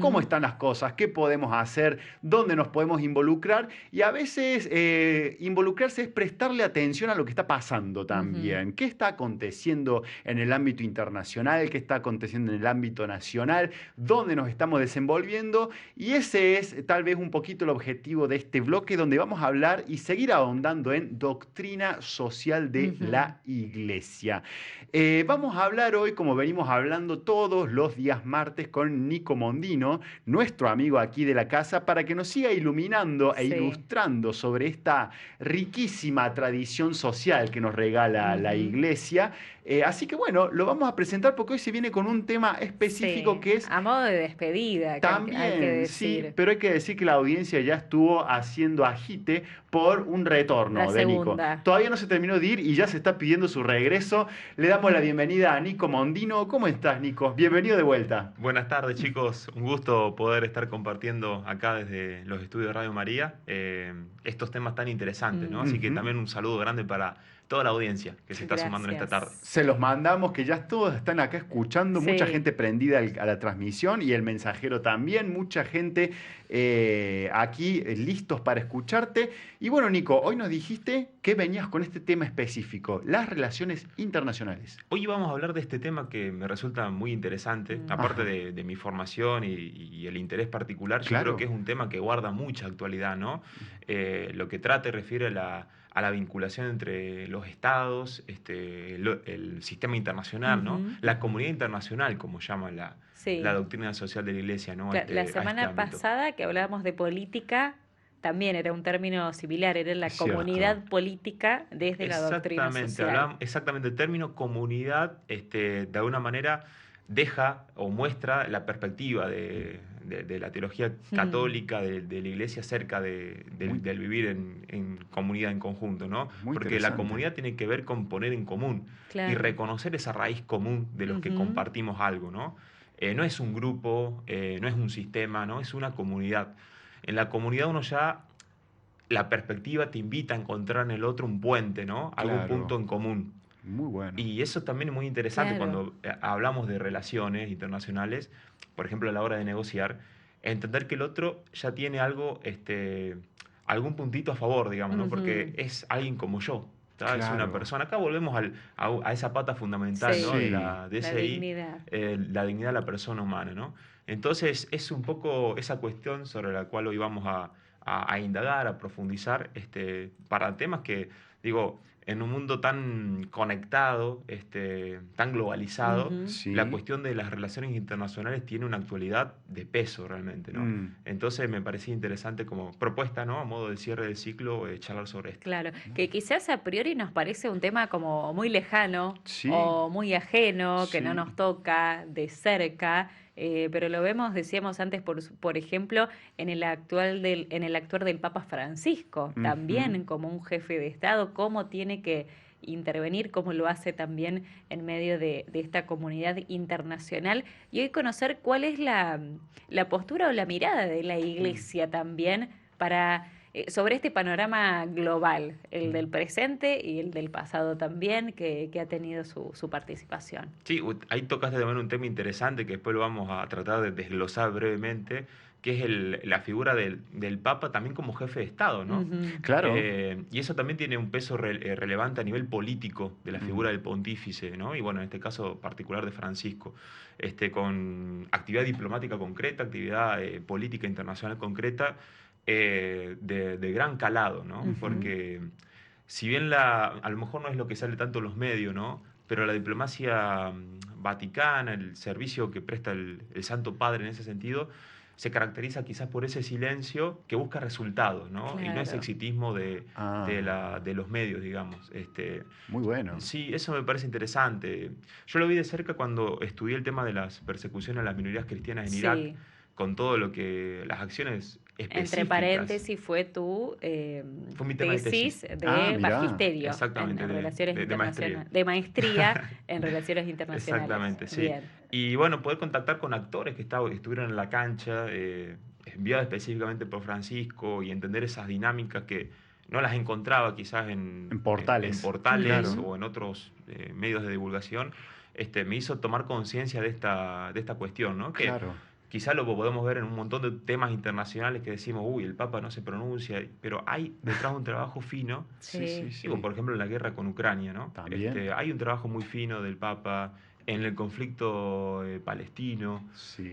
cómo están las cosas, qué podemos hacer, dónde nos podemos involucrar. Y a veces involucrarse es prestarle atención a lo que está pasando Ujú. también. ¿Qué está aconteciendo en el ámbito internacional? ¿Qué está aconteciendo en el ámbito nacional? ¿Dónde nos estamos desenvolviendo? Y ese es tal vez un poquito el objetivo de este bloque, donde vamos a hablar y seguir ahondando en doctrina social de Ujú. la Iglesia. Vamos a hablar hoy, como venimos hablando todos los días martes, con Nico Mondino, nuestro amigo aquí de la casa, para que nos siga iluminando e Sí. ilustrando sobre esta riquísima tradición social que nos regala la Ujú. Iglesia. Así que bueno, lo vamos a presentar porque hoy se viene con un tema específico Sí. que es A modo de despedida, que hay que también, sí, decir. pero hay que decir que la audiencia ya estuvo haciendo agite por un La retorno de Nico. segunda. Todavía no se terminó de ir y ya se está pidiendo su regreso. Le damos la bienvenida a Nico Mondino. ¿Cómo estás, Nico? Bienvenido de vuelta. Buenas tardes, chicos. Un gusto poder estar compartiendo acá desde los estudios de Radio María estos temas tan interesantes, ¿no? Así que Ujú. también un saludo grande para toda la audiencia que se está sumando en esta tarde. Gracias. Se los mandamos, que ya todos están acá escuchando, mucha Sí. gente prendida a la transmisión y el mensajero también, mucha gente aquí listos para escucharte. Y bueno, Nico, hoy nos dijiste que venías con este tema específico, las relaciones internacionales. Hoy vamos a hablar de este tema que me resulta muy interesante, Mm. aparte Ajá, de mi formación y el interés particular, yo creo que claro. es un tema que guarda mucha actualidad, ¿no? Lo que trata y refiere a la vinculación entre los estados, el sistema internacional, ¿no? Ujú. La comunidad internacional, como llama la Sí. doctrina social de la Iglesia, ¿no? La A este semana ámbito. pasada que hablábamos de política, también era un término similar, era la Cierto. comunidad política desde la doctrina Exactamente, social. hablamos exactamente el término comunidad, de alguna manera deja o muestra la perspectiva de la teología Mm. católica, de la iglesia acerca Muy, del vivir en comunidad, en conjunto, ¿no? muy Porque la interesante. comunidad tiene que ver con poner en común y Claro. reconocer esa raíz común de los que Ujú. compartimos algo, ¿no? No es un grupo, no es un sistema, ¿no? Es una comunidad. En la comunidad uno ya la perspectiva te invita a encontrar en el otro un puente, ¿no? Algún punto Claro. en común. Muy bueno. Y eso también es muy interesante Claro. cuando hablamos de relaciones internacionales, por ejemplo, a la hora de negociar, entender que el otro ya tiene algo, algún puntito a favor, digamos, ¿no? Porque Ujú. es alguien como yo, ¿tá? Es una Claro. persona. Acá volvemos a esa pata fundamental, ¿no? Sí. Sí. De La ese ahí, dignidad. la dignidad de la persona humana, ¿no? Entonces, es un poco esa cuestión sobre la cual hoy vamos a indagar, a profundizar, para temas que, digo, en un mundo tan conectado, tan globalizado, Ujú. la Sí. cuestión de las relaciones internacionales tiene una actualidad de peso realmente, ¿no? Mm. Entonces me parecía interesante como propuesta, ¿no? A modo de cierre del ciclo, charlar sobre esto. Claro, que quizás a priori nos parece un tema como muy lejano Sí. o muy ajeno, que no Sí. nos toca de cerca, pero lo vemos, decíamos antes, por ejemplo, en el actuar del Papa Francisco, Ujú. también como un jefe de Estado, cómo tiene que intervenir, cómo lo hace también en medio de esta comunidad internacional, y hoy conocer cuál es la postura o la mirada de la Mm. Iglesia también para sobre este panorama global, el del presente y el del pasado también, que ha tenido su participación. Sí, ahí tocaste también un tema interesante que después lo vamos a tratar de desglosar brevemente, que es la figura del Papa también como jefe de Estado, ¿no? Ujú. Claro. Y eso también tiene un peso relevante a nivel político de la Mm. figura del pontífice, ¿no? Y bueno, en este caso particular de Francisco, con actividad diplomática concreta, actividad política internacional concreta, de gran calado, ¿no? Ujú. Porque si bien a lo mejor no es lo que sale tanto en los medios, ¿no? Pero la diplomacia vaticana, el servicio que presta el Santo Padre en ese sentido, se caracteriza quizás por ese silencio que busca resultados, ¿no? Y no ese Claro. exitismo Ah, de los medios, digamos. muy bueno. Sí, eso me parece interesante. Yo lo vi de cerca cuando estudié el tema de las persecuciones a las minorías cristianas en Irak, Sí. con todo lo que, las acciones Entre específicas. paréntesis fue tu Fue mi tema de tesis tesis. Ah, de mirá. magisterio Exactamente, en relaciones de maestría. internacionales, de maestría en relaciones internacionales. Exactamente, sí. Bien. Y bueno, poder contactar con actores que estuvieron en la cancha, enviados específicamente por Francisco, y entender esas dinámicas que no las encontraba quizás En en portales. portales Ujú. Claro. o en otros medios de divulgación, me hizo tomar conciencia de esta cuestión, ¿no? Claro. quizá lo podemos ver en un montón de temas internacionales que decimos, uy, el Papa no se pronuncia, pero hay detrás un trabajo fino. Sí. Digo, por ejemplo, en la guerra con Ucrania, ¿no? También. Hay un trabajo muy fino del Papa en el conflicto palestino. Sí.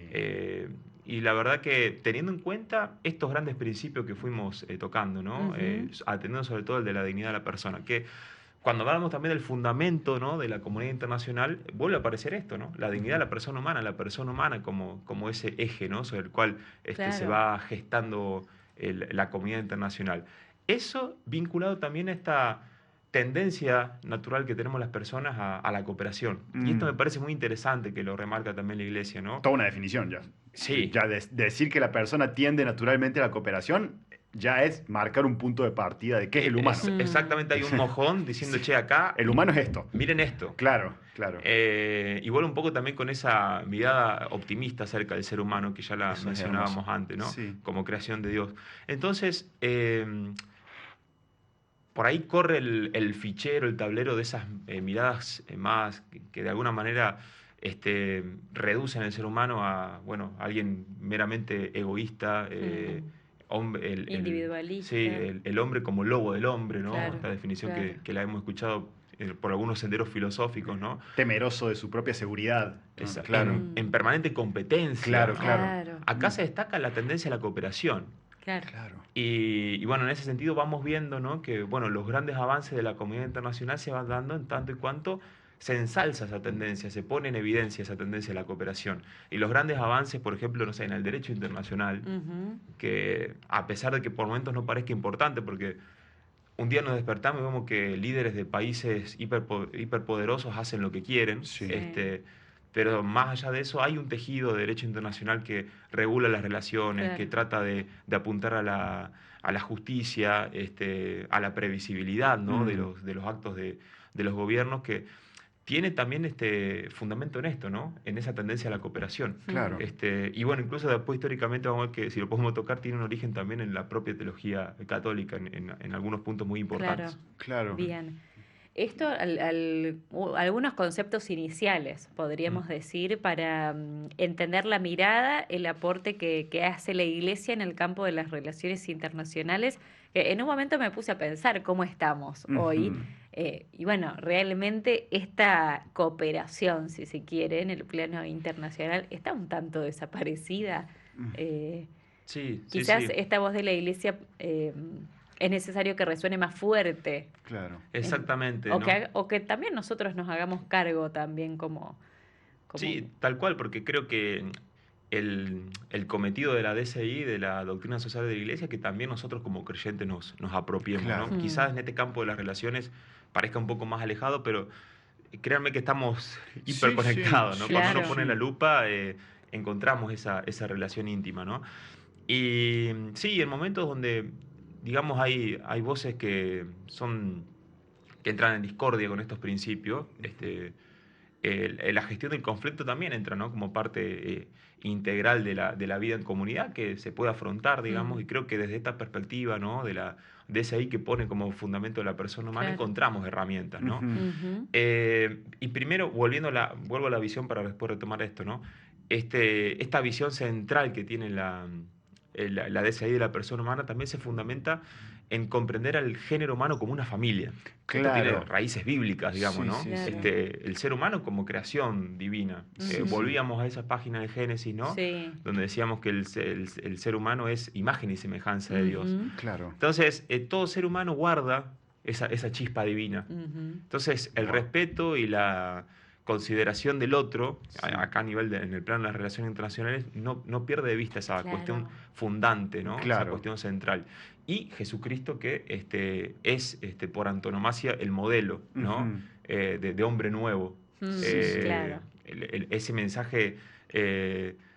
Y la verdad que teniendo en cuenta estos grandes principios que fuimos tocando, ¿no? Ujú. Atendiendo sobre todo el de la dignidad de la persona, que cuando hablamos también del fundamento, ¿no?, de la comunidad internacional, vuelve a aparecer esto, ¿no? La dignidad de la persona humana como ese eje, ¿no?, sobre el cual se Claro. va gestando la comunidad internacional. Eso vinculado también a esta tendencia natural que tenemos las personas a la cooperación. Y esto me parece muy interesante que lo remarca también la Iglesia, ¿no? Toda una definición ya. Sí. Ya decir que la persona tiende naturalmente a la cooperación ya es marcar un punto de partida de qué es el humano. Exactamente, hay un mojón diciendo, che, acá... El humano es esto. Miren esto. Claro, claro. Igual un poco también con esa mirada optimista acerca del ser humano que ya la Eso es mencionábamos hermoso. antes, ¿no? Sí. Como creación de Dios. Entonces, por ahí corre el fichero, el tablero de esas miradas más que de alguna manera reducen el ser humano a, bueno, alguien meramente egoísta, Individualista. sí, el hombre como lobo del hombre, ¿no? Claro, Esta definición claro. que la hemos escuchado por algunos senderos filosóficos, ¿no? Temeroso de su propia seguridad. Claro. Mm. En permanente competencia. Claro, ¿no? Claro. Acá se destaca la tendencia a la cooperación. Claro. Claro. Y bueno, en ese sentido vamos viendo, ¿no?, que bueno, los grandes avances de la comunidad internacional se van dando en tanto y cuanto se ensalza esa tendencia, se pone en evidencia esa tendencia a la cooperación. Y los grandes avances, por ejemplo, no sé, en el derecho internacional, Ujú. que a pesar de que por momentos no parezca importante, porque un día nos despertamos y vemos que líderes de países hiperpoderosos hacen lo que quieren, Sí. pero más allá de eso hay un tejido de derecho internacional que regula las relaciones, Claro. que trata de apuntar a la justicia, a la previsibilidad, ¿no?, de los actos de los gobiernos, que tiene también fundamento en esto, ¿no?, en esa tendencia a la cooperación. Claro. Y bueno, incluso después históricamente vamos a ver que, si lo podemos tocar, tiene un origen también en la propia teología católica, en algunos puntos muy importantes. Claro. Bien. Esto, algunos conceptos iniciales, podríamos decir, para entender la mirada, el aporte que hace la Iglesia en el campo de las relaciones internacionales. En un momento me puse a pensar cómo estamos hoy. Ujú. Y bueno, realmente esta cooperación, si se quiere, en el plano internacional está un tanto desaparecida. Sí, sí, Quizás sí. esta voz de la Iglesia es necesario que resuene más fuerte. Claro. Exactamente, O ¿no? o que también nosotros nos hagamos cargo también como Sí, tal cual, porque creo que el cometido de la DSI, de la doctrina social de la Iglesia, es que también nosotros como creyentes nos apropiemos, Claro. ¿no? Quizás en este campo de las relaciones parezca un poco más alejado, pero créanme que estamos Sí, hiperconectados, sí, ¿no? sí, Cuando Claro. uno pone la lupa, encontramos esa relación íntima, ¿no? Y sí, en momentos donde, digamos, hay voces que entran en discordia con estos principios, la gestión del conflicto también entra, ¿no?, como parte integral de la vida en comunidad que se puede afrontar, digamos, Ujú. y creo que desde esta perspectiva, ¿no?, de ese ahí que pone como fundamento de la persona humana, Claro. encontramos herramientas, ¿no? Ujú. Ujú. Y primero, vuelvo a la visión para después retomar esto, ¿no? Esta visión central que tiene la DSI de la persona humana también se fundamenta en comprender al género humano como una familia. Esto tiene Claro. raíces bíblicas, digamos, Sí, ¿no? sí, Claro. sí. El ser humano como creación divina. Sí, Volvíamos a esa página de Génesis, ¿no? Sí. Donde decíamos que el ser humano es imagen y semejanza de Dios. Ujú. Claro. Entonces, todo ser humano guarda esa chispa divina. Ujú. Entonces, el Wow. respeto y la consideración del otro, Sí. acá a nivel en el plano de las relaciones internacionales, no pierde de vista esa Claro. cuestión fundante, ¿no? Claro. Esa cuestión central. Y Jesucristo, que es por antonomasia el modelo, ¿no? Ujú. De hombre nuevo. Claro. Ese mensaje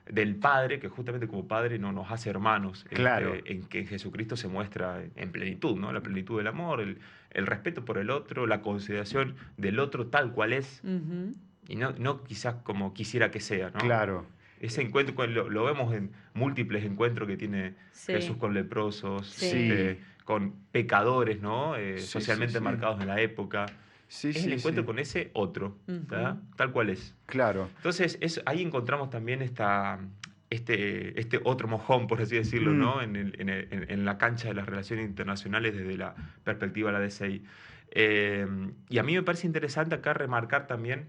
del Padre, que justamente como Padre no nos hace hermanos, Claro. en que Jesucristo se muestra en plenitud, ¿no? La plenitud del amor, el respeto por el otro, la consideración del otro tal cual es, Ujú. y no quizás como quisiera que sea, ¿no? Claro. Ese encuentro lo vemos en múltiples encuentros que tiene Sí. Jesús con leprosos, Sí. con pecadores, ¿no? Sí, Socialmente sí, sí. marcados en la época. Sí, Es sí, el encuentro sí. con ese otro, Ujú. ¿tá? Tal cual es. Claro. Entonces, ahí encontramos también este otro mojón, por así decirlo, Mm. ¿no? En la cancha de las relaciones internacionales desde la perspectiva de la DCI. Y a mí me parece interesante acá remarcar también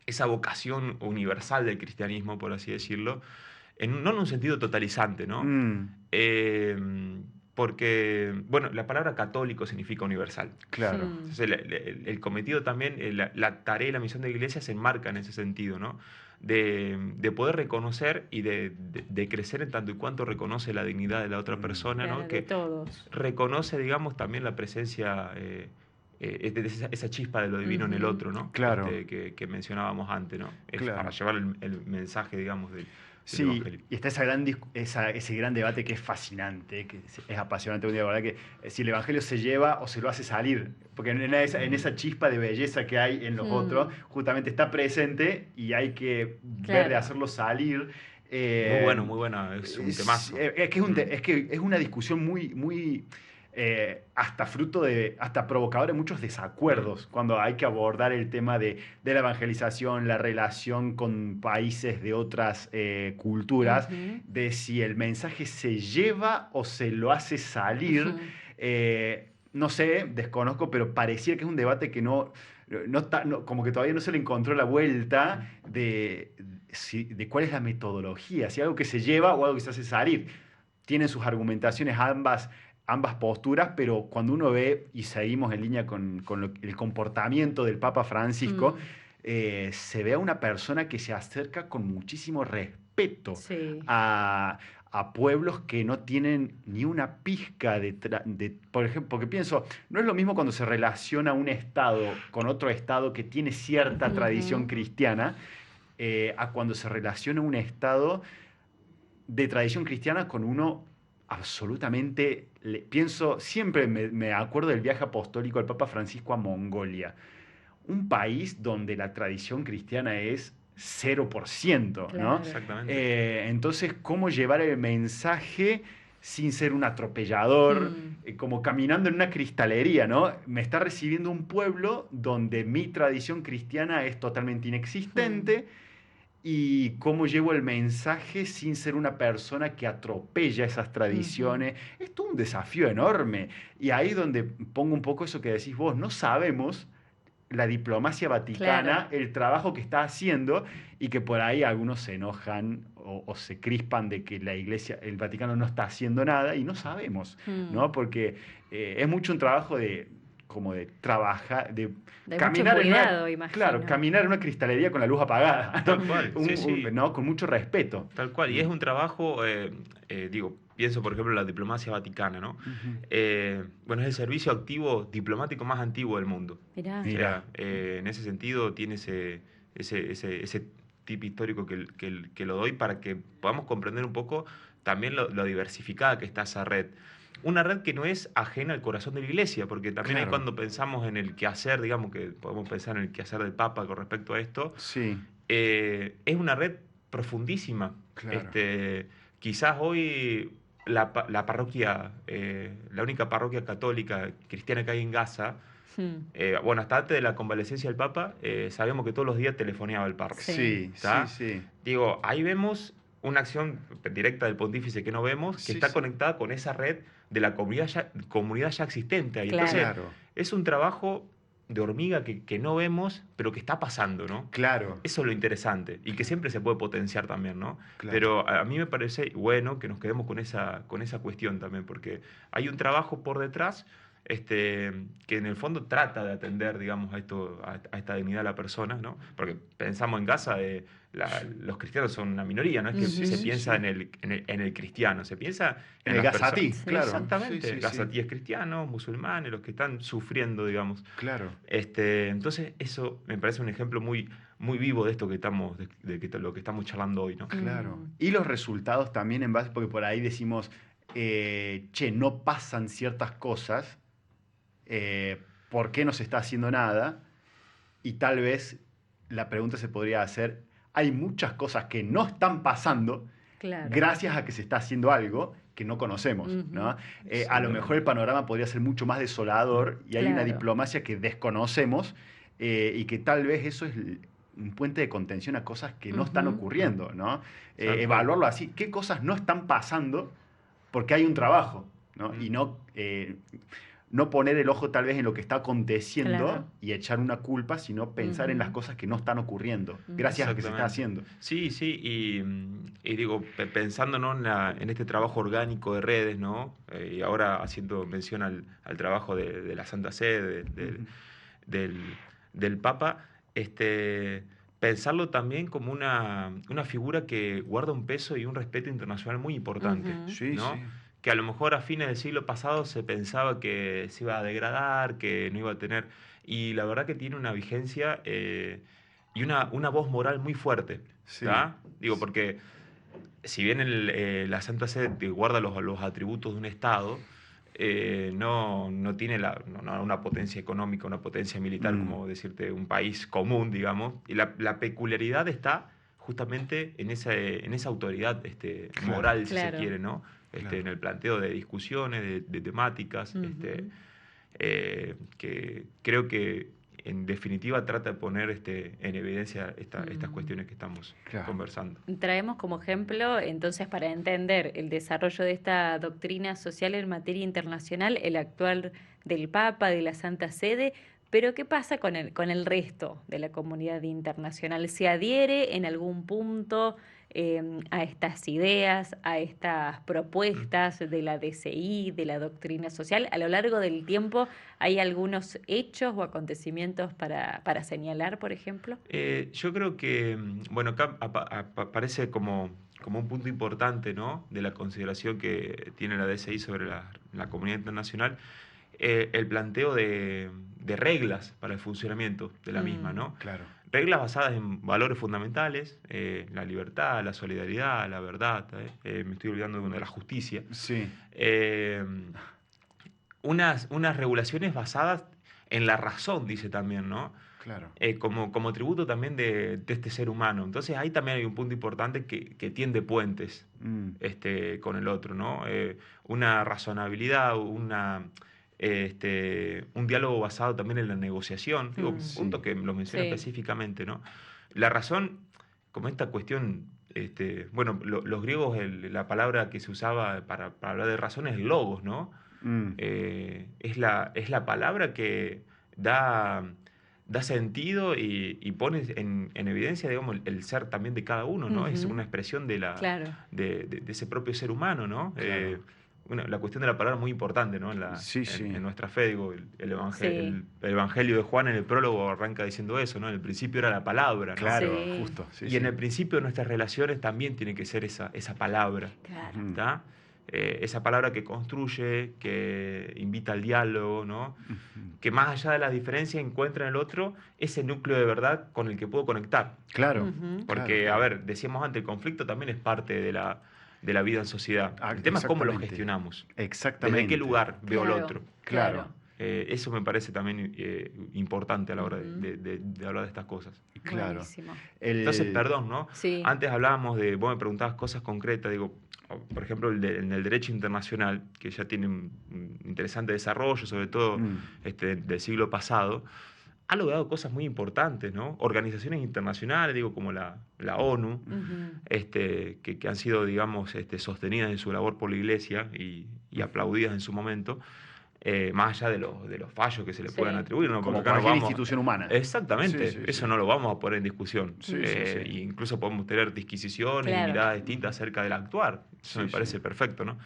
esa vocación universal del cristianismo, por así decirlo, no en un sentido totalizante, ¿no? Mm, Eh, Porque, bueno, la palabra católico significa universal. claro. Entonces, el cometido también, la tarea y la misión de la iglesia se enmarca en ese sentido, ¿no? De poder reconocer y de crecer en tanto y cuanto reconoce la dignidad de la otra persona, Claro, ¿no? de Que todos. reconoce, digamos, también la presencia de esa chispa de lo divino en el Ujú. otro, ¿no? Claro. Que mencionábamos antes, ¿no? Es para Claro. llevar el mensaje, digamos, del Sí, Evangelio. y está ese gran debate que es fascinante, que es apasionante. Un día, la verdad que si el Evangelio se lleva o se lo hace salir, porque en esa chispa de belleza que hay en los otros, justamente está presente y hay que ver de Claro. hacerlo salir. Muy bueno, es un temazo. Es que es una discusión muy hasta fruto hasta provocador de muchos desacuerdos cuando hay que abordar el tema de la evangelización, la relación con países de otras culturas, Ujú. de si el mensaje se lleva o se lo hace salir. Ujú. No sé, desconozco, pero parecía que es un debate que como que todavía no se le encontró la vuelta de cuál es la metodología, si algo que se lleva o algo que se hace salir. Tienen sus argumentaciones ambas posturas, pero cuando uno ve y seguimos en línea con el comportamiento del Papa Francisco, se ve a una persona que se acerca con muchísimo respeto Sí. a pueblos que no tienen ni una pizca por ejemplo, porque pienso, no es lo mismo cuando se relaciona un Estado con otro Estado que tiene cierta tradición Ujú. cristiana, a cuando se relaciona un Estado de tradición cristiana con uno absolutamente, pienso, siempre me acuerdo del viaje apostólico del Papa Francisco a Mongolia, un país donde la tradición cristiana es 0%, ¿no? Claro. Exactamente. Entonces, ¿cómo llevar el mensaje sin ser un atropellador? Como caminando en una cristalería, ¿no? Me está recibiendo un pueblo donde mi tradición cristiana es totalmente inexistente y cómo llevo el mensaje sin ser una persona que atropella esas Ujú. tradiciones. Es todo un desafío enorme. Y ahí donde pongo un poco eso que decís vos, no sabemos la diplomacia Claro. vaticana, el trabajo que está haciendo y que por ahí algunos se enojan o se crispan de que la iglesia, el Vaticano no está haciendo nada y no sabemos, ¿no? Porque es mucho un trabajo como de trabajar, de De mucho caminar cuidado, claro, imagino. caminar en una cristalería con la luz apagada, ¿no? Tal cual, sí, sí. ¿No? Con mucho respeto. Tal cual, y es un trabajo, digo, pienso por ejemplo en la diplomacia vaticana, ¿no? Ujú. Bueno, es el servicio activo diplomático más antiguo del mundo. Mirá. O Mira, sea, en ese sentido tiene ese tip histórico que lo doy para que podamos comprender un poco también lo diversificada que está esa red. Una red que no es ajena al corazón de la iglesia, porque también ahí claro, cuando pensamos en el quehacer, digamos que podemos pensar en el quehacer del Papa con respecto a esto, sí, es una red profundísima. claro. Quizás hoy la parroquia, la única parroquia católica cristiana que hay en Gaza, bueno, hasta antes de la convalecencia del Papa, sabíamos que todos los días telefoneaba el párroco. Sí. Sí, sí, ¿Está? sí. Digo, ahí vemos una acción directa del pontífice que no vemos, que Sí, está sí. conectada con esa red de la comunidad ya existente ahí. Claro. Entonces, Claro, es un trabajo de hormiga que no vemos, pero que está pasando, ¿no? claro, Eso es lo interesante y que siempre se puede potenciar también, ¿no? claro. Pero a mí me parece bueno que nos quedemos con esa cuestión también, porque hay un trabajo por detrás que en el fondo trata de atender, digamos, a esta dignidad de la persona, ¿no? Porque pensamos en Gaza, los cristianos son una minoría, no es que Sí, se sí, piensa sí. en el cristiano, se piensa En en el las personas. Gazatí, Sí. claro. Sí, Exactamente, sí, sí. gazatíes cristianos, musulmanes, los que están sufriendo, digamos. Claro. Entonces, eso me parece un ejemplo muy vivo de esto que estamos, lo que estamos charlando hoy, ¿no? Claro. Mm. Y los resultados también en base, porque por ahí decimos, che, no pasan ciertas cosas, ¿por qué no se está haciendo nada? Y tal vez la pregunta se podría hacer, hay muchas cosas que no están pasando Claro. gracias a que se está haciendo algo que no conocemos, ¿no? Ujú. A lo mejor el panorama podría ser mucho más desolador y hay una Claro. diplomacia que desconocemos y que tal vez eso es un puente de contención a cosas que no están Ujú. ocurriendo, ¿no? Tal cual. Evaluarlo así, qué cosas no están pasando porque hay un trabajo, ¿no? Mm. Y no poner el ojo tal vez en lo que está aconteciendo Claro. y echar una culpa, sino pensar en las Ujú. cosas que no están ocurriendo, Ujú. gracias a que se está Exactamente. haciendo. Sí, sí, y digo, pensando, ¿no? en este trabajo orgánico de redes, ¿no? Y ahora haciendo mención al trabajo de la Santa Sede, Ujú. del, del Papa, pensarlo también como una figura que guarda un peso y un respeto internacional muy importante, Ujú. Sí, ¿no? sí. Que a lo mejor a fines del siglo pasado se pensaba que se iba a degradar, que no iba a tener... Y la verdad que tiene una vigencia y una voz moral muy fuerte, Sí. ¿tá? Digo, porque si bien la Santa Sede te guarda los atributos de un Estado, no tiene no una potencia económica, una potencia militar, Mm, como decirte un país común, digamos. Y la peculiaridad está justamente en esa autoridad claro, moral, si se Claro. quiere, ¿no? claro. En el planteo de discusiones, de temáticas, Ujú. que creo que en definitiva trata de poner en evidencia estas Mm. cuestiones que estamos Claro. conversando. Traemos como ejemplo, entonces, para entender el desarrollo de esta doctrina social en materia internacional, el actual del Papa, de la Santa Sede, pero ¿qué pasa con el resto de la comunidad internacional? ¿Se adhiere en algún punto a estas ideas, a estas Mm. propuestas de la DCI, de la doctrina social? A lo largo del tiempo, ¿hay algunos hechos o acontecimientos para señalar, por ejemplo? Yo creo que, bueno, acá aparece como un punto importante, ¿no? De la consideración que tiene la DCI sobre la comunidad internacional, el planteo de reglas para el funcionamiento de la misma, Mm. ¿no? Claro. Reglas basadas en valores fundamentales, la libertad, la solidaridad, la verdad, me estoy olvidando de una, de la justicia. Sí, Eh, unas regulaciones basadas en la razón, dice también, ¿no? claro. Como tributo también de este ser humano. Entonces ahí también hay un punto importante que tiende puentes Mm, con el otro, ¿no? Una razonabilidad, un diálogo basado también en la negociación, digo, Mm. punto sí, que lo menciona Sí. específicamente, ¿no? La razón, como esta cuestión, bueno, los griegos, la palabra que se usaba para hablar de razón es logos, ¿no? mm, Es la palabra que da, da sentido y pone en evidencia, digamos, el ser también de cada uno, ¿no? Es Ujú. una expresión de, Claro. de ese propio ser humano, ¿no? claro. Bueno, la cuestión de la palabra es muy importante, ¿no? Sí, En sí, nuestra fe, digo, Sí. el Evangelio de Juan en el prólogo arranca diciendo eso, ¿no? En el principio era la palabra, ¿no? claro, Sí. justo, sí, Y en sí. el principio de nuestras relaciones también tiene que ser esa palabra, Claro. Ujú, ¿tá? Esa palabra que construye, que invita al diálogo, ¿no? ujú. Que más allá de la diferencia encuentra en el otro ese núcleo de verdad con el que puedo conectar. Claro, Ujú. claro, Porque, a claro. ver, decíamos antes, el conflicto también es parte de la vida en sociedad. Ah, El tema es cómo lo exactamente, gestionamos. ¿Desde qué exactamente, lugar veo al Claro, otro? claro, claro. Eso me parece también importante a la hora Ujú. de hablar de estas cosas. claro. Buenísimo. Entonces, El, perdón, ¿no? Sí. Antes hablábamos vos me preguntabas cosas concretas, digo, por ejemplo, en el derecho internacional, que ya tiene un interesante desarrollo, sobre todo mm, del siglo pasado, ha logrado cosas muy importantes, ¿no? Organizaciones internacionales, digo, como la ONU, Ujú. que han sido, digamos, sostenidas en su labor por la Iglesia y ujú. aplaudidas en su momento, más allá de los fallos que se le puedan Sí. atribuir, ¿no? Porque Como acá no cualquier vamos... institución humana. Sí, Exactamente, sí, eso sí. no lo vamos a poner en discusión. Sí, sí, sí. E incluso podemos tener disquisiciones y Claro. miradas distintas acerca del actuar. Eso me Sí, sí. parece perfecto, ¿no?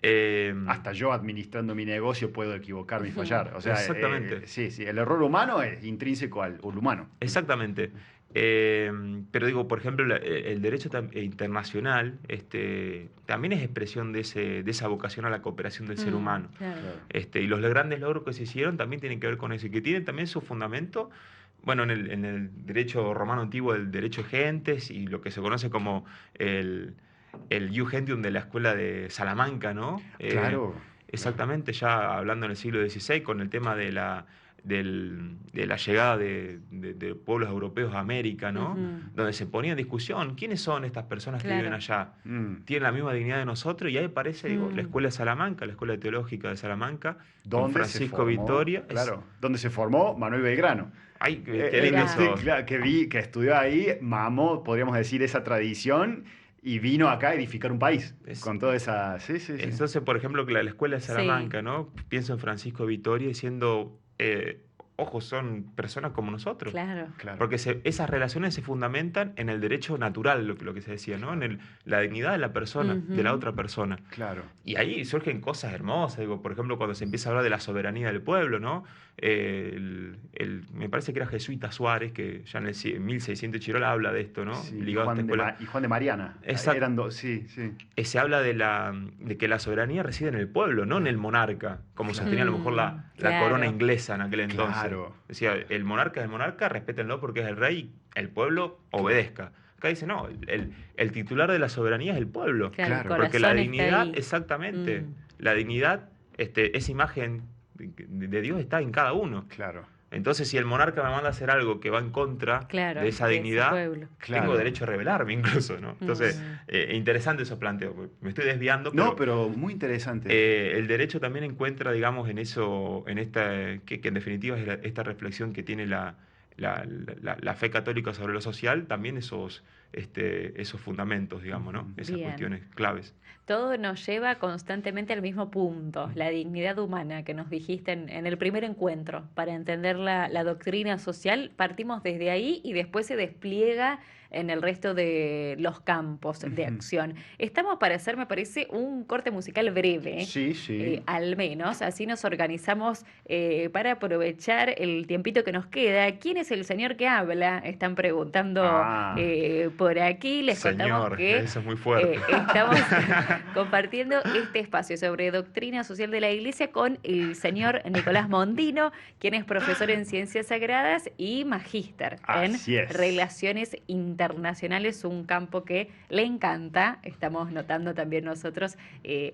Eh, Hasta yo administrando mi negocio puedo equivocarme y Ujú. fallar. O sea, exactamente. sí, sí, el error humano es intrínseco al humano. Exactamente. Pero digo, por ejemplo, el derecho internacional también es expresión de esa vocación a la cooperación del ser Mm, humano. claro. Claro. Y los grandes logros que se hicieron también tienen que ver con eso, y que tienen también su fundamento, bueno, en el derecho romano antiguo, el derecho de gentes, y lo que se conoce como el Ius Gentium de la escuela de Salamanca, ¿no? Claro, claro. Exactamente, ya hablando en el siglo XVI, con el tema de la llegada de pueblos europeos a América, ¿no? Ujú. Donde se ponía en discusión quiénes son estas personas que viven Claro. allá. Mm. Tienen la misma dignidad de nosotros, y ahí aparece, digo, la Mm. Escuela de Salamanca, la Escuela Teológica de Salamanca, con ¿Dónde se Francisco formó? Vitoria. Claro, ¿dónde se formó Manuel Belgrano? Ay, qué lindo Mirá. eso. Claro, que estudió ahí, mamó, podríamos decir, esa tradición y vino acá a edificar un país. Es- Con toda esa. Sí, sí, sí. Entonces, por ejemplo, que la Escuela de Sí. Salamanca, ¿no? Pienso en Francisco Vitoria diciendo, ojo, son personas como nosotros. Claro. Claro. Porque esas relaciones se fundamentan en el derecho natural, lo que se decía, ¿no? En la dignidad de la persona, de la Ujú. otra persona. Claro. Y ahí surgen cosas hermosas, digo, por ejemplo, cuando se empieza a hablar de la soberanía del pueblo, ¿no? Me parece que era Jesuita Suárez, que ya en el 1600 Chirola habla de esto, ¿no? Sí, Ligado a esta escuela. y Juan de Mariana. Exacto. Eran dos, sí, sí. Se habla de que la soberanía reside en el pueblo, no en el monarca, como Claro. sostenía a lo mejor la Claro. corona inglesa en aquel entonces. Claro. Decía, el monarca es el monarca, respétenlo porque es el rey, el pueblo obedezca. Acá dice, no, el titular de la soberanía es el pueblo. Claro, el Claro, Porque la corazón está dignidad, ahí. exactamente, Mm. la dignidad, esa imagen de Dios está en cada uno. Claro. Entonces, si el monarca me manda a hacer algo que va en contra Claro, de esa de ese dignidad, pueblo. Claro. tengo derecho a rebelarme incluso, ¿no? Entonces, Mm. interesante esos planteos. Me estoy desviando, No, pero muy interesante. el derecho también encuentra, digamos, en eso, que en definitiva es esta reflexión que tiene la fe católica sobre lo social, también esos fundamentos, digamos, ¿no? Esas Bien. cuestiones claves. Todo nos lleva constantemente al mismo punto, la dignidad humana que nos dijiste en el primer encuentro. Para entender la doctrina social, partimos desde ahí y después se despliega en el resto de los campos de Ujú. acción. Estamos para hacer, me parece, un corte musical breve. Sí, sí. Al menos, así nos organizamos para aprovechar el tiempito que nos queda. ¿Quién es el señor que habla? Están preguntando Ah. por aquí. Les contamos Señor, que eso es muy fuerte. estamos compartiendo este espacio sobre doctrina social de la Iglesia con el señor Nicolás Mondino, quien es profesor en Ciencias Sagradas y magíster en Así es. Relaciones Internacionales, un campo que le encanta. Estamos notando también nosotros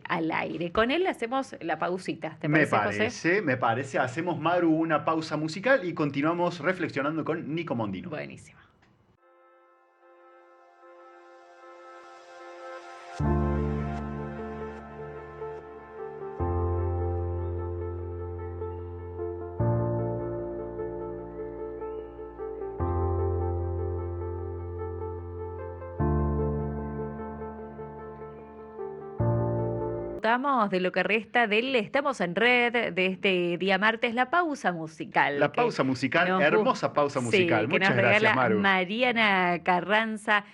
al aire. Con él hacemos la pausita, ¿te parece, José? Me parece. Hacemos, Maru, una pausa musical y continuamos reflexionando con Nico Mondino. Buenísimo. Disfrutamos de lo que resta del Estamos en Red de este día martes, la pausa musical. La que pausa musical, nos hermosa pausa sí, musical. que Muchas nos gracias, regala Maru. Mariana Carranza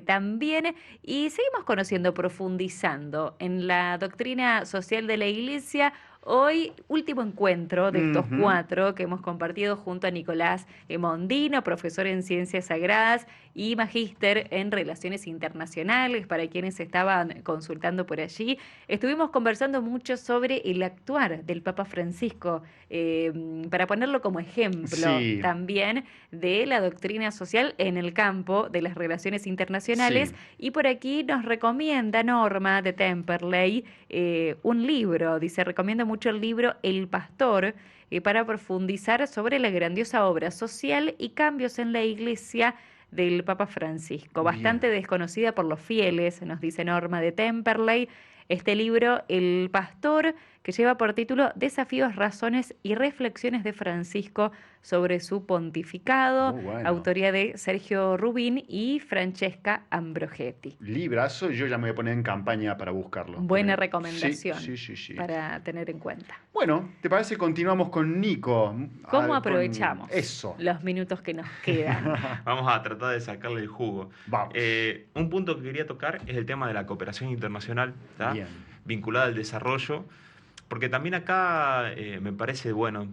también. Y seguimos conociendo, profundizando en la doctrina social de la Iglesia. Hoy, último encuentro de estos Ujú. 4 que hemos compartido junto a Nicolás Mondino, profesor en Ciencias Sagradas y magíster en Relaciones Internacionales, para quienes estaban consultando por allí. Estuvimos conversando mucho sobre el actuar del Papa Francisco, para ponerlo como ejemplo Sí. también de la doctrina social en el campo de las relaciones internacionales. Sí. Y por aquí nos recomienda Norma de Temperley un libro, dice, recomienda mucho el libro El Pastor, para profundizar sobre la grandiosa obra social y cambios en la Iglesia del Papa Francisco, bastante Bien. desconocida por los fieles, nos dice Norma de Temperley. Este libro, El Pastor, que lleva por título Desafíos, razones y reflexiones de Francisco sobre su pontificado, Muy bueno. autoría de Sergio Rubín y Francesca Ambrogetti. Librazo, yo ya me voy a poner en campaña para buscarlo. Buena Porque- recomendación Sí. para tener en cuenta. Bueno, ¿te parece? Continuamos con Nico. ¿Cómo Con aprovechamos Eso. los minutos que nos quedan? Vamos a tratar de sacarle el jugo. Vamos. Un punto que quería tocar es el tema de la cooperación internacional, ¿tá? Bien. Vinculada al desarrollo, porque también acá me parece, bueno,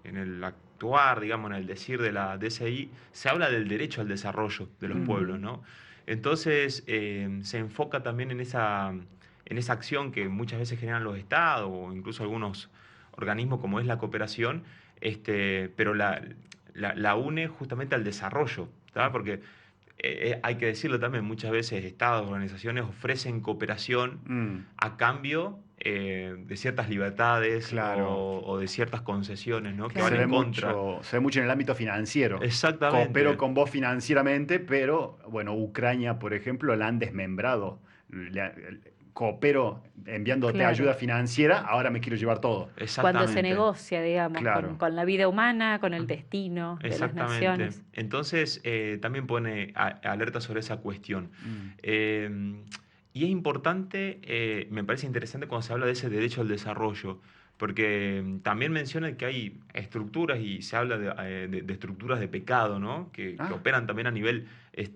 en el actuar, digamos, en el decir de la DCI, se habla del derecho al desarrollo de los Ujú. pueblos, ¿no? Entonces, se enfoca también en esa acción que muchas veces generan los estados o incluso algunos organismos como es la cooperación, pero la une justamente al desarrollo, ¿tá? Porque hay que decirlo también, muchas veces estados, organizaciones ofrecen cooperación a cambio de ciertas libertades Claro. o de ciertas concesiones, ¿no? Que Claro. van en contra. Se ve mucho en el ámbito financiero. Coopero Exactamente. con vos financieramente, pero, bueno, Ucrania, por ejemplo, la han desmembrado. Coopero enviándote Claro. ayuda financiera, ahora me quiero llevar todo. Cuando se Exactamente. negocia, digamos, Claro. con la vida humana, con el destino de las Exactamente. naciones. Entonces, también pone alerta sobre esa cuestión. Mm. Eh, y es importante, me parece interesante cuando se habla de ese derecho al desarrollo, porque también menciona que hay estructuras y se habla de estructuras de pecado, ¿no? Que Ah, operan también a nivel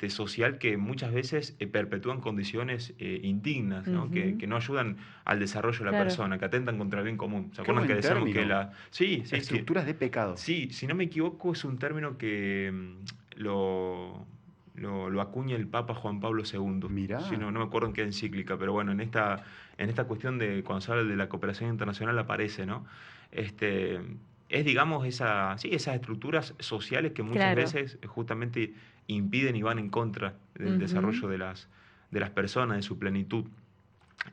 social, que muchas veces perpetúan condiciones indignas, ¿no? Ujú. Que no ayudan al desarrollo de la Claro. persona, que atentan contra el bien común. ¿Se qué acuerdan que buen decíamos que término. Sí, sí, sí. Estructuras de pecado. Sí, si no me equivoco, es un término que lo acuña el Papa Juan Pablo II. Mirá. Sí, no me acuerdo en qué encíclica, pero bueno, en esta cuestión de cuando se habla de la cooperación internacional aparece, ¿no? Este, es, digamos, sí, esas estructuras sociales que muchas Claro. veces justamente impiden y van en contra del Ujú. desarrollo de las personas, de su plenitud.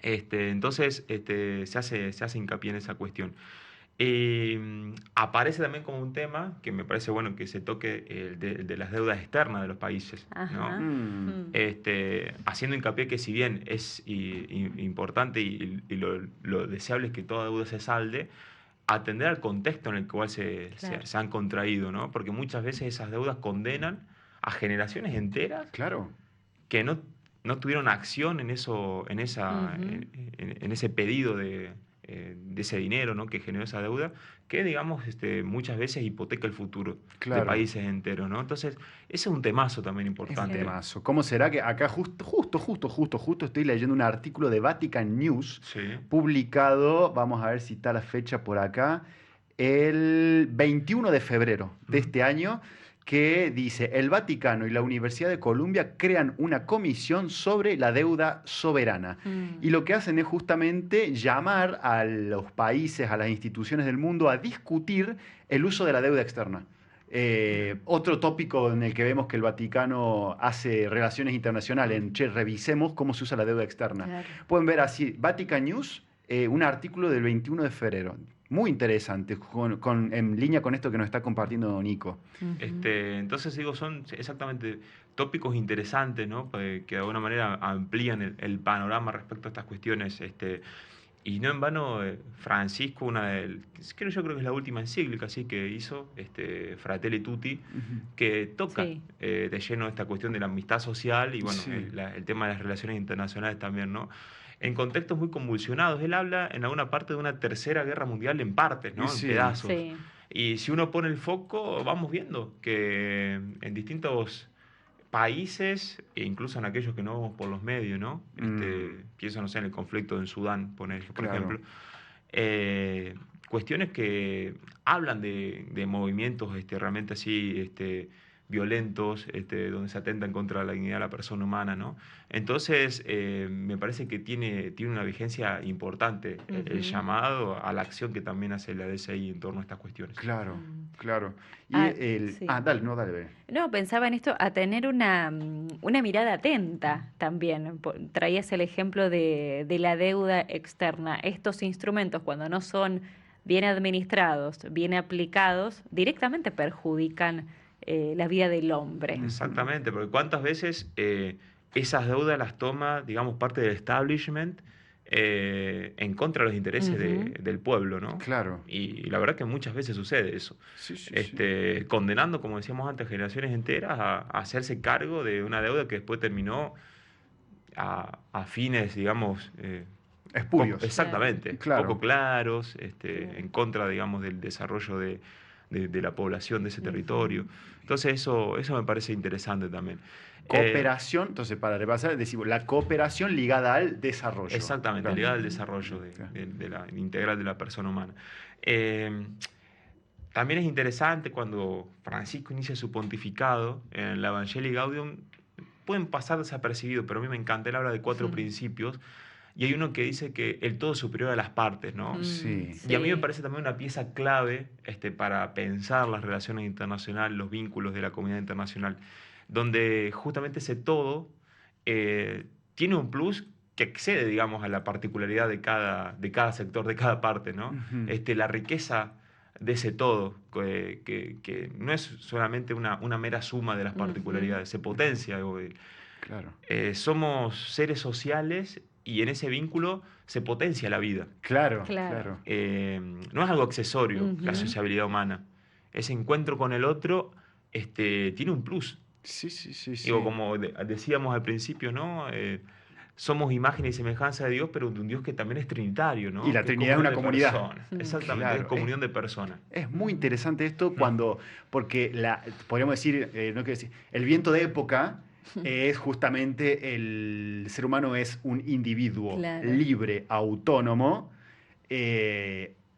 Entonces, se hace hincapié en esa cuestión. Aparece también como un tema que me parece bueno que se toque el de las deudas externas de los países, ¿no? Ajá. Mm. Mm. Haciendo hincapié que si bien es importante y lo deseable es que toda deuda se salde, atender al contexto en el cual Claro. se han contraído, ¿no? Porque muchas veces esas deudas condenan a generaciones enteras Claro. que no tuvieron acción en eso, Ujú. en ese pedido de ese dinero, ¿no? Que generó esa deuda, que digamos muchas veces hipoteca el futuro de Claro. países enteros, ¿no? Entonces, ese es un temazo también Es un importante. Sí. temazo. ¿Cómo será que acá justo estoy leyendo un artículo de Vatican News Sí. publicado, vamos a ver si está la fecha por acá, el 21 de febrero de Ujú. este año, que dice, el Vaticano y la Universidad de Columbia crean una comisión sobre la deuda soberana. Y Mm. lo que hacen es justamente llamar a los países, a las instituciones del mundo a discutir el uso de la deuda externa. Bien. Otro tópico en el que vemos que el Vaticano hace relaciones internacionales, en, che, revisemos cómo se usa la deuda externa. Claro. Pueden ver así, Vatican News, un artículo del 21 de febrero. Muy interesante, en línea con esto que nos está compartiendo Nico. Ujú. Entonces digo, son exactamente tópicos interesantes, ¿no? Que de alguna manera amplían el panorama respecto a estas cuestiones. Y no en vano, Francisco, yo creo que es la última encíclica así que hizo, Fratelli Tutti, Ujú. que toca Sí. de lleno esta cuestión de la amistad social y bueno, Sí. el tema de las relaciones internacionales también, ¿no? En contextos muy convulsionados. Él habla en alguna parte de una tercera guerra mundial en partes, ¿no? En Sí. pedazos. Sí. Y si uno pone el foco, vamos viendo que en distintos países, e incluso en aquellos que no vemos por los medios, ¿no? Pienso, no sé, en el conflicto en Sudán, por Claro. ejemplo. Cuestiones que hablan de movimientos realmente así violentos, donde se atentan contra la dignidad de la persona humana, ¿no? Entonces, me parece que tiene una vigencia importante el Ujú. llamado a la acción que también hace la DCI en torno a estas cuestiones. Claro, Mm. claro. Y Sí. dale, no, dale, ve. No, pensaba en esto, a tener una mirada atenta también. Traías el ejemplo de la deuda externa. Estos instrumentos, cuando no son bien administrados, bien aplicados, directamente perjudican la vida del hombre. Ujú. Exactamente, porque cuántas veces esas deudas las toma, digamos, parte del establishment en contra de los intereses Ujú. del pueblo, ¿no? Claro. Y la verdad que muchas veces sucede eso. Sí, sí, sí. Condenando, como decíamos antes, generaciones enteras a hacerse cargo de una deuda que después terminó a fines, digamos, Espurios. exactamente, Claro. poco claros, Claro. en contra, digamos, del desarrollo de la población de ese Ujú. territorio. Entonces eso me parece interesante también. Cooperación, entonces para repasar, decimos la cooperación ligada al desarrollo. Exactamente, Claro. ligada al Ujú. desarrollo Claro. de la integral de la persona humana. Eh, También es interesante cuando Francisco inicia su pontificado en la Evangelii Gaudium, pueden pasar desapercibidos, pero a mí me encanta, él habla de 4 Ujú. principios y hay uno que dice que el todo es superior a las partes, ¿no? Sí. Y a mí me Sí. parece también una pieza clave para pensar las relaciones internacionales, los vínculos de la comunidad internacional. donde justamente ese todo tiene un plus que excede, digamos, a la particularidad de cada sector, de cada parte, ¿no? Ujú. La riqueza de ese todo, que no es solamente una mera suma de las Ujú. particularidades, se potencia. Claro, Somos seres sociales y en ese vínculo se potencia la vida. claro, Claro. claro. No es algo accesorio la Ujú. sociabilidad humana. Ese encuentro con el otro tiene un plus. Sí, sí, sí, Digo, sí. como decíamos al principio, ¿no? Somos imagen y semejanza de Dios, pero de un Dios que también es trinitario, Y ¿no? la Que es Trinidad es comunión una de comunidad. personas. Mm. Exactamente, es Claro, comunión de personas. es muy Mm. interesante esto Mm. porque podríamos decir, no quiero decir, el viento de época es justamente el ser humano es un individuo Claro. libre, autónomo,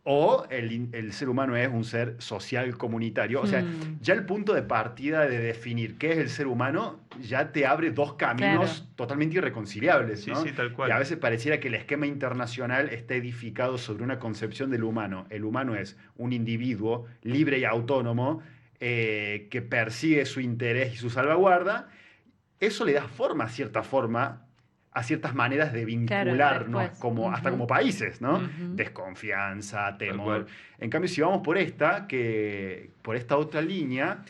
o el ser humano es un ser social comunitario. O sea, Mm. ya el punto de partida de definir qué es el ser humano ya te abre dos Claro. caminos totalmente irreconciliables, Sí, ¿no? sí, tal Y a cual. veces pareciera que el esquema internacional está edificado sobre una concepción del humano. El humano es un individuo libre y autónomo que persigue su interés y su salvaguarda. Eso le da forma, a cierta forma, a ciertas maneras de Claro, vincularnos después. como, hasta como Ujú. países, ¿no? Ujú. Desconfianza, Tal temor. cual. En cambio, si vamos por esta otra línea,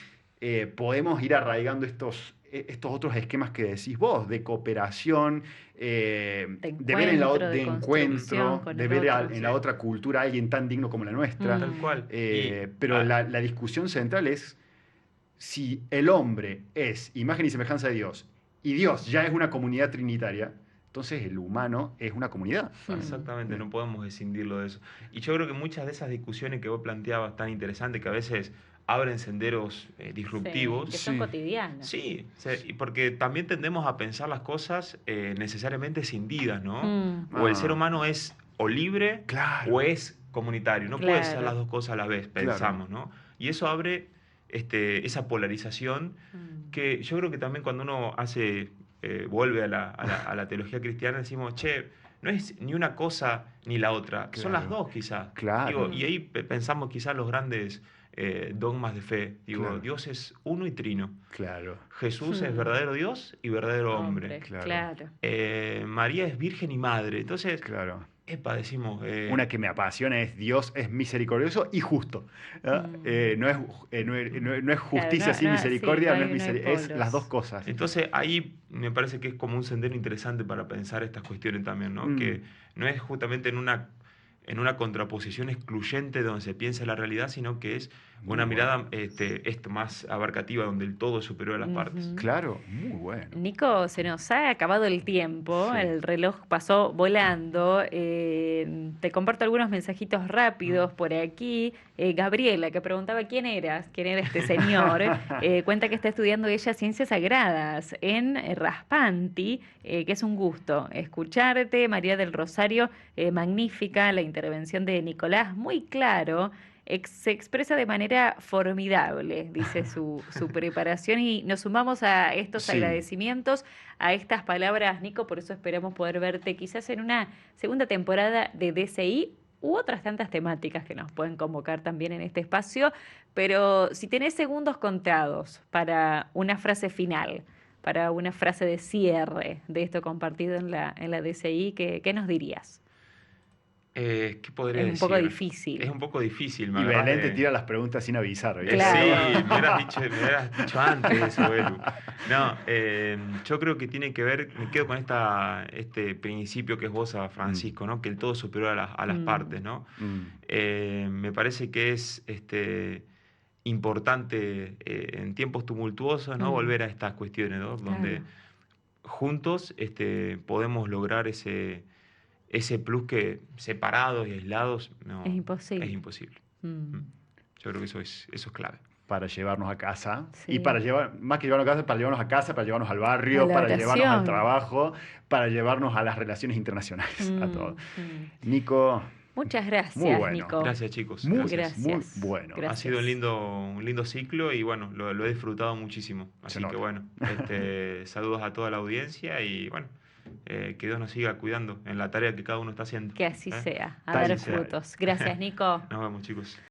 podemos ir arraigando estos otros esquemas que decís vos, de cooperación, de ver De de construcción encuentro, con de el ver otro. en Sí, la otra cultura a alguien tan digno como la nuestra. tal Mm. cual. Y Pero ah, la discusión central es si el hombre es imagen y semejanza de Dios y Dios ya es una comunidad trinitaria, entonces el humano es una comunidad también. exactamente, no podemos escindirlo de eso. Y yo creo que muchas de esas discusiones que vos planteabas tan interesantes, que a veces abren senderos Sí, que disruptivos, son Sí, cotidianos. sí, y porque también tendemos a pensar las cosas necesariamente escindidas, ¿no? Mm. O el ser ah, humano es o libre o claro, es comunitario, no puede ser las Claro. dos cosas a la vez, claro. pensamos, ¿no? Y eso abre esa polarización Mm. que yo creo que también cuando uno vuelve a la teología cristiana, decimos, che, no es ni una cosa ni la otra, son las Claro, dos quizás. Digo, claro, y Mm. ahí pensamos quizás los grandes dogmas de fe. Digo, claro, Dios es uno y trino. claro, Jesús es Mm. verdadero Dios y verdadero hombre. Hombre, claro, claro. María es virgen y madre. Entonces, claro. epa, decimos, Una que me apasiona es Dios es misericordioso y justo. ¿Ah? Mm. No es Claro, justicia sin sí, misericordia, no hay es las dos polos. cosas. entonces ahí me parece que es como un sendero interesante para pensar estas cuestiones también, ¿no? Mm, Que no es justamente en una contraposición excluyente donde se piensa la realidad, sino que es muy una bueno. mirada esto más abarcativa, donde el todo es superior a las partes. Ujú. Claro, muy bueno. Nico, se nos ha acabado el tiempo, Sí. el reloj pasó volando. Te comparto algunos mensajitos rápidos por aquí. Gabriela, que preguntaba quién era este señor, cuenta que está estudiando ella Ciencias Sagradas en Raspanti, que es un gusto escucharte. María del Rosario, magnífica la intervención de Nicolás, muy claro. Se expresa de manera formidable, dice su preparación, y nos sumamos a estos Sí, agradecimientos, a estas palabras, Nico, por eso esperamos poder verte quizás en una segunda temporada de DCI u otras tantas temáticas que nos pueden convocar también en este espacio, pero si tenés segundos contados para una frase final, para una frase de cierre de esto compartido en la DCI, ¿qué nos dirías? ¿Qué podría Es un poco decir? Es difícil. un poco difícil, me y agarrás Belén te de... tira las preguntas sin avisar, ¿viste? Sí, Claro. me hubieras dicho antes eso, Belu. No, yo creo que tiene que ver, me quedo con este principio que esboza Mm, Francisco, ¿no? Que el todo es superior a las Mm. partes, ¿no? mm, Me parece que es importante en tiempos tumultuosos, ¿no? Mm. Volver a estas cuestiones, ¿no? Donde Claro, juntos podemos lograr ese plus que separados y aislados es no, es imposible. imposible. Mm. Mm. Yo creo que eso es clave. para llevarnos a casa. Y para Sí. llevar, más que llevarnos a casa, para llevarnos a casa, para llevarnos al A barrio, la para llevarnos al oración. trabajo, para llevarnos a las relaciones internacionales, a todo. Mm, mm. Nico, Muchas muy gracias, bueno. Nico. Gracias, chicos. Muy, Gracias. muy Gracias. bueno. Ha sido Gracias. un lindo ciclo y bueno, lo he disfrutado muchísimo. Se Así que nota. bueno, saludos a toda la audiencia y bueno, que Dios nos siga cuidando en la tarea que cada uno está haciendo. Que así ¿eh? sea. A Tal dar Así sea. frutos. Gracias, Nico. Nos vemos, chicos.